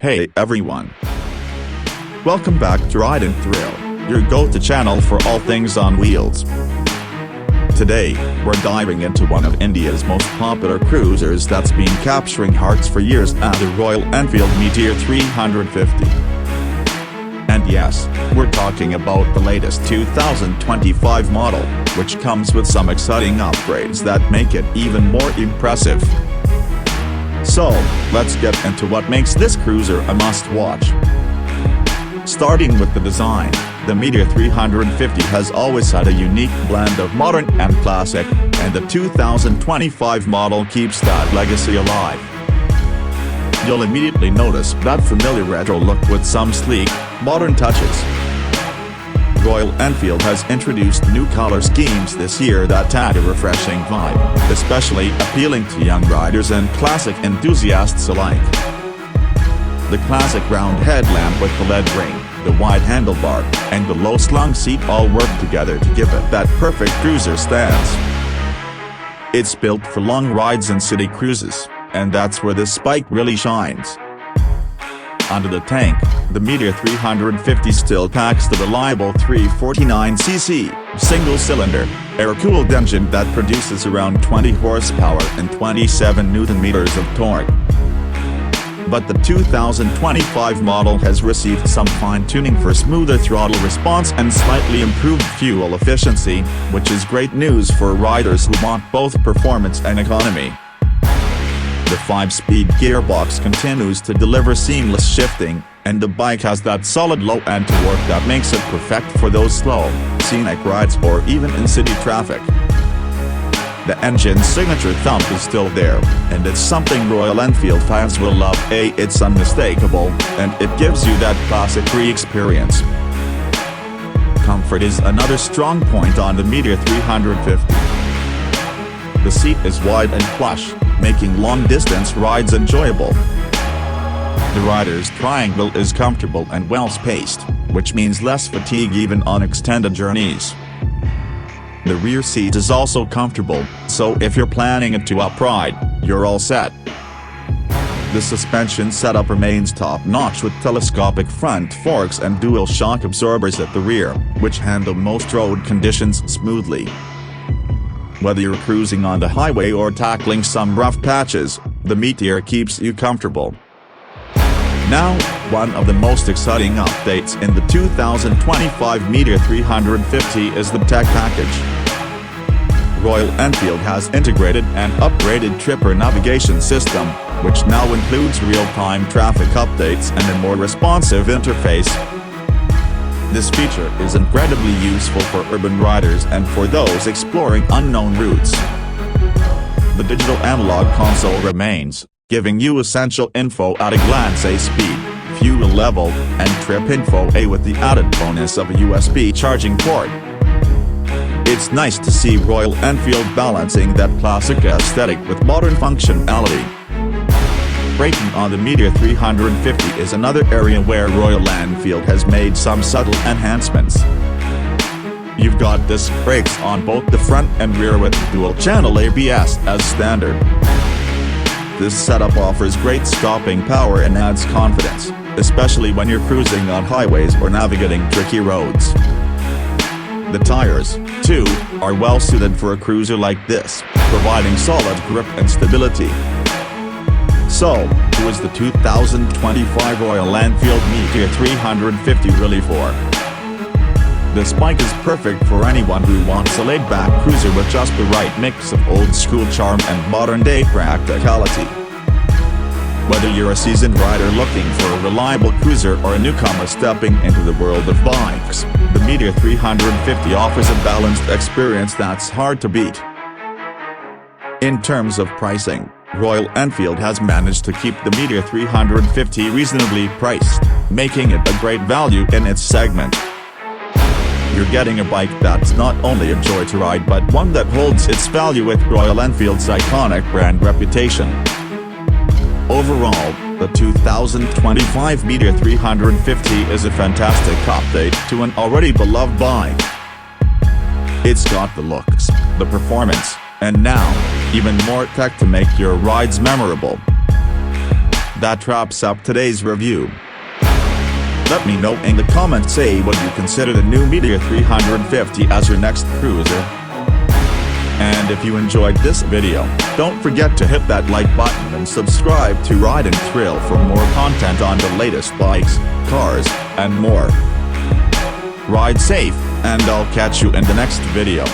Hey everyone. Welcome back to Ride and Thrill, your go-to channel for all things on wheels. Today, we're diving into one of India's most popular cruisers that's been capturing hearts for years now, the Royal Enfield Meteor 350. And yes, we're talking about the latest 2025 model, which comes with some exciting upgrades that make it even more impressive. So, let's get into what makes this cruiser a must-watch. Starting with the design, the Meteor 350 has always had a unique blend of modern and classic, and the 2025 model keeps that legacy alive. You'll immediately notice that familiar retro look with some sleek, modern touches. Royal Enfield has introduced new color schemes this year that add a refreshing vibe, especially appealing to young riders and classic enthusiasts alike. The classic round headlamp with the LED ring, the wide handlebar, and the low-slung seat all work together to give it that perfect cruiser stance. It's built for long rides and city cruises, and that's where this spike really shines. Under the tank, the Meteor 350 still packs the reliable 349cc, single-cylinder, air-cooled engine that produces around 20 horsepower and 27 Nm of torque. But the 2025 model has received some fine-tuning for smoother throttle response and slightly improved fuel efficiency, which is great news for riders who want both performance and economy. The 5-speed gearbox continues to deliver seamless shifting, and the bike has that solid low-end torque that makes it perfect for those slow, scenic rides or even in city traffic. The engine's signature thump is still there, and it's something Royal Enfield fans will love. It's unmistakable, and it gives you that classic experience. Comfort is another strong point on the Meteor 350. The seat is wide and plush, making long-distance rides enjoyable. The rider's triangle is comfortable and well-spaced, which means less fatigue even on extended journeys. The rear seat is also comfortable, so if you're planning a two-up ride, you're all set. The suspension setup remains top-notch with telescopic front forks and dual shock absorbers at the rear, which handle most road conditions smoothly. Whether you're cruising on the highway or tackling some rough patches, the Meteor keeps you comfortable. Now, one of the most exciting updates in the 2025 Meteor 350 is the tech package. Royal Enfield has integrated an upgraded Tripper navigation system, which now includes real-time traffic updates and a more responsive interface. This feature is incredibly useful for urban riders and for those exploring unknown routes. The digital analog console remains, giving you essential info at a glance: speed, fuel level, and trip info, with the added bonus of a USB charging port. It's nice to see Royal Enfield balancing that classic aesthetic with modern functionality. Braking on the Meteor 350 is another area where Royal Enfield has made some subtle enhancements. You've got disc brakes on both the front and rear with dual-channel ABS as standard. This setup offers great stopping power and adds confidence, especially when you're cruising on highways or navigating tricky roads. The tires, too, are well suited for a cruiser like this, providing solid grip and stability. So, who is the 2025 Royal Enfield Meteor 350 really for? This bike is perfect for anyone who wants a laid-back cruiser with just the right mix of old-school charm and modern-day practicality. Whether you're a seasoned rider looking for a reliable cruiser or a newcomer stepping into the world of bikes, the Meteor 350 offers a balanced experience that's hard to beat. In terms of pricing, Royal Enfield has managed to keep the Meteor 350 reasonably priced, making it a great value in its segment. You're getting a bike that's not only a joy to ride but one that holds its value with Royal Enfield's iconic brand reputation. Overall, the 2025 Meteor 350 is a fantastic update to an already beloved bike. It's got the looks, the performance, and now, even more tech to make your rides memorable. That wraps up today's review. Let me know in the comments say would you consider the new Meteor 350 as your next cruiser. And if you enjoyed this video, don't forget to hit that like button and subscribe to Ride and Thrill for more content on the latest bikes, cars, and more. Ride safe, and I'll catch you in the next video.